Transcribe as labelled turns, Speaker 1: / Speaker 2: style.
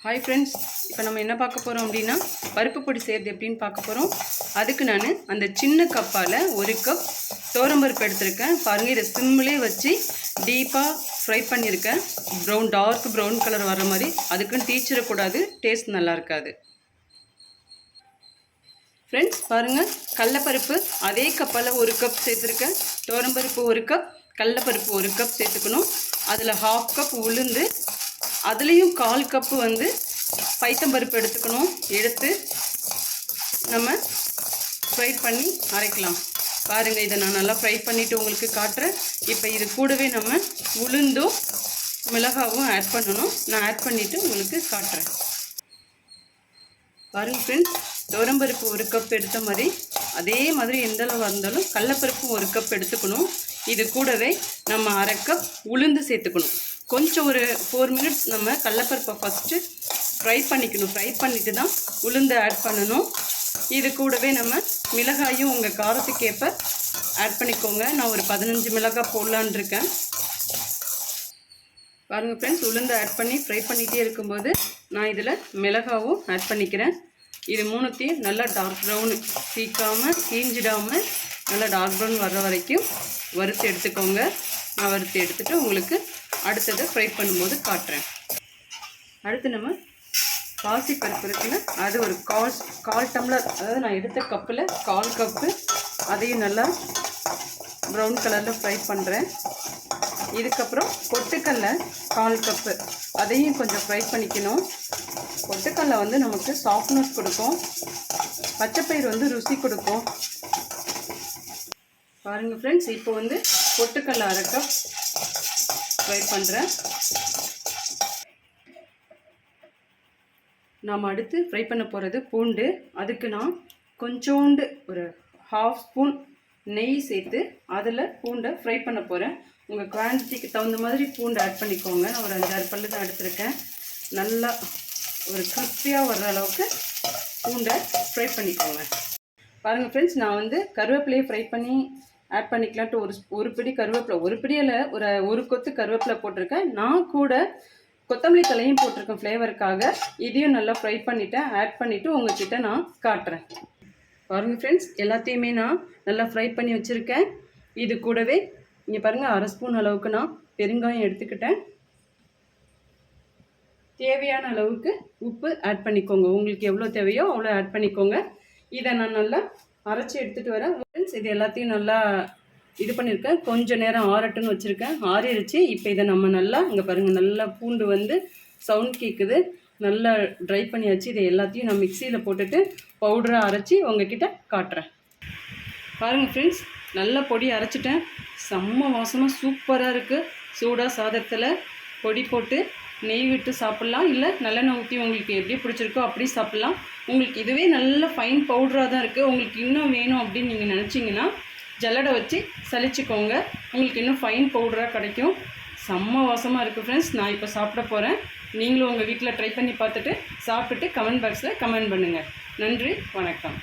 Speaker 1: Hi friends, இப்போ நம்ம என்ன பார்க்க போகிறோம் அப்படின்னா பருப்பு பொடி செய்கிறது எப்படின்னு பார்க்க போகிறோம். அதுக்கு நான் அந்த சின்ன கப்பால் 1 கப் துவரம்பருப்பு எடுத்திருக்கேன். பாருங்கள், இதை சிம்மிலே வச்சு டீப்பாக ஃப்ரை பண்ணியிருக்கேன். டார்க் ப்ரௌன் கலர் வர மாதிரி. அதுக்குன்னு டீச்சிடக்கூடாது, டேஸ்ட் நல்லா இருக்காது. ஃப்ரெண்ட்ஸ் பாருங்கள், கடலப்பருப்பு அதே கப்பால் 1 கப் சேர்த்துருக்கேன். துவரம்பருப்பு 1 கப், கடலப்பருப்பு 1 கப் சேர்த்துக்கணும். அதில் 1/2 கப் உளுந்து, அதுலேயும் 1/4 கப்பு பைத்தம்பருப்பு எடுத்துக்கணும். எடுத்து நம்ம ஃப்ரை பண்ணி அரைக்கலாம். பாருங்கள், இதை நான் நல்லா ஃப்ரை பண்ணிவிட்டு உங்களுக்கு காட்டுறேன். இப்போ இது கூடவே நம்ம உளுந்தும் மிளகாவும் ஆட் பண்ணணும். நான் ஆட் பண்ணிவிட்டு உங்களுக்கு காட்டுறேன். பாருங்கள் ஃப்ரெண்ட்ஸ், துவரம்பருப்பு 1 கப் எடுத்த மாதிரி அதே மாதிரி எந்த அளவு இருந்தாலும் கடலப்பருப்பு 1 கப் எடுத்துக்கணும். இது கூடவே நம்ம 1/2 கப் உளுந்து சேர்த்துக்கணும். கொஞ்சம் ஒரு 4 மினிட்ஸ் நம்ம கடலப்பருப்பை ஃபஸ்ட்டு ஃப்ரை பண்ணிக்கணும். ஃப்ரை பண்ணிவிட்டு தான் உளுந்து ஆட் பண்ணணும். இது கூடவே நம்ம மிளகாயும் உங்கள் காரத்துக்கு ஏற்ப ஆட் பண்ணிக்கோங்க. நான் ஒரு 15 மிளகாய் போடலான் இருக்கேன். பாருங்கள் ஃப்ரெண்ட்ஸ், உளுந்து ஆட் பண்ணி ஃப்ரை பண்ணிகிட்டே இருக்கும்போது நான் இதில் மிளகாவும் ஆட் பண்ணிக்கிறேன். இது மூணுத்தையும் நல்லா டார்க் ப்ரௌன் தீஞ்சிடாமல் நல்லா டார்க் ப்ரௌன் வர்ற வரைக்கும் வறுத்து எடுத்துக்கோங்க. நான் வறுத்து எடுத்துகிட்டு உங்களுக்கு அடுத்ததை ஃப்ரை பண்ணும்போது காட்டுறேன். அடுத்து நம்ம பாசிப்பருப்பு இருக்குல்ல, அது ஒரு கால் டம்ளர், அதாவது நான் எடுத்த கப்பில் 1/4 கப்பு, அதையும் நல்லா ப்ரௌன் கலரில் ஃப்ரை பண்ணுறேன். இதுக்கப்புறம் பொட்டுக்கடலை 1/4 கப்பு, அதையும் கொஞ்சம் ஃப்ரை பண்ணிக்கணும். பொட்டுக்கடலை நமக்கு சாஃப்ட்னஸ் கொடுக்கும், பச்சைப்பயிறு ருசி கொடுக்கும். பாருங்கள் ஃப்ரெண்ட்ஸ், இப்போ பொட்டுக்கடலை 1/2 கப் ஃப்ரை பண்ணுறேன். நாம் அடுத்து ஃப்ரை பண்ண போகிறது பூண்டு. அதுக்கு நான் கொஞ்சோண்டு ஒரு 1/2 ஸ்பூன் நெய் சேர்த்து அதில் பூண்டை ஃப்ரை பண்ண போகிறேன். உங்கள் குவான்டிட்டிக்கு தகுந்த மாதிரி பூண்டு ஆட் பண்ணிக்கோங்க. நான் ஒரு 5-6 பல்லு தான் எடுத்திருக்கேன். நல்லா ஒரு கிறிஸ்பியாக வர்ற அளவுக்கு பூண்டை ஃப்ரை பண்ணிக்கோங்க. பாருங்கள் ஃப்ரெண்ட்ஸ், நான் கருவேப்பிலையை ஃப்ரை பண்ணி ஆட் பண்ணிக்கலான்ட்டு ஒரு பிடி கருவேப்பிலை, ஒரு பிடியில் ஒரு கொத்து கருவேப்பிலை போட்டிருக்கேன். நான் கூட கொத்தமல்லி தலையும் போட்டிருக்கேன் ஃப்ளேவருக்காக. இதையும் நல்லா ஃப்ரை பண்ணிவிட்டேன். ஆட் பண்ணிவிட்டு உங்கள்கிட்ட நான் காட்டுறேன். பாருங்கள் ஃப்ரெண்ட்ஸ், எல்லாத்தையுமே நான் நல்லா ஃப்ரை பண்ணி வச்சுருக்கேன். இது கூடவே இங்கே பாருங்கள், 1/2 ஸ்பூன் அளவுக்கு நான் பெருங்காயம் எடுத்துக்கிட்டேன். தேவையான அளவுக்கு உப்பு ஆட் பண்ணிக்கோங்க. உங்களுக்கு எவ்வளோ தேவையோ அவ்வளோ ஆட் பண்ணிக்கோங்க. இதை நான் நல்லா அரைச்சி எடுத்துகிட்டு வரேன். ஃப்ரெண்ட்ஸ், இது எல்லாத்தையும் நல்லா இது பண்ணியிருக்கேன். கொஞ்சம் நேரம் ஆறட்டுன்னு வச்சுருக்கேன். ஆறிடுச்சு. இப்போ இதை நம்ம நல்லா இங்கே பாருங்கள், நல்லா பூண்டு சவுண்ட் கேட்குது. நல்லா ட்ரை பண்ணியாச்சு. இதை எல்லாத்தையும் நான் மிக்சியில் போட்டுட்டு பவுடராக அரைச்சி உங்ககிட்ட காட்டுறேன். பாருங்கள் ஃப்ரெண்ட்ஸ், நல்லா பொடி அரைச்சிட்டேன். செம்ம வாசமாக சூப்பராக இருக்குது. சூடாக சாதத்தில் பொடி போட்டு நெய் விட்டு சாப்பிட்லாம், இல்லை நல்லெண்ணெய் ஊற்றி உங்களுக்கு எப்படி பிடிச்சிருக்கோ அப்படி சாப்பிட்லாம். உங்களுக்கு இதுவே நல்ல ஃபைன் பவுடராக தான் இருக்குது. உங்களுக்கு இன்னும் வேணும் அப்படின்னு நீங்கள் நினச்சிங்கன்னா ஜல்லடை வச்சு சலிச்சுக்கோங்க. உங்களுக்கு இன்னும் ஃபைன் பவுடராக கிடைக்கும். செம்ம வாசமாக இருக்குது ஃப்ரெண்ட்ஸ். நான் இப்போ சாப்பிட போகிறேன். நீங்களும் உங்கள் வீட்டில் ட்ரை பண்ணி பார்த்துட்டு சாப்பிட்டுட்டு கமெண்ட் பாக்ஸில் கமெண்ட் பண்ணுங்கள். நன்றி, வணக்கம்.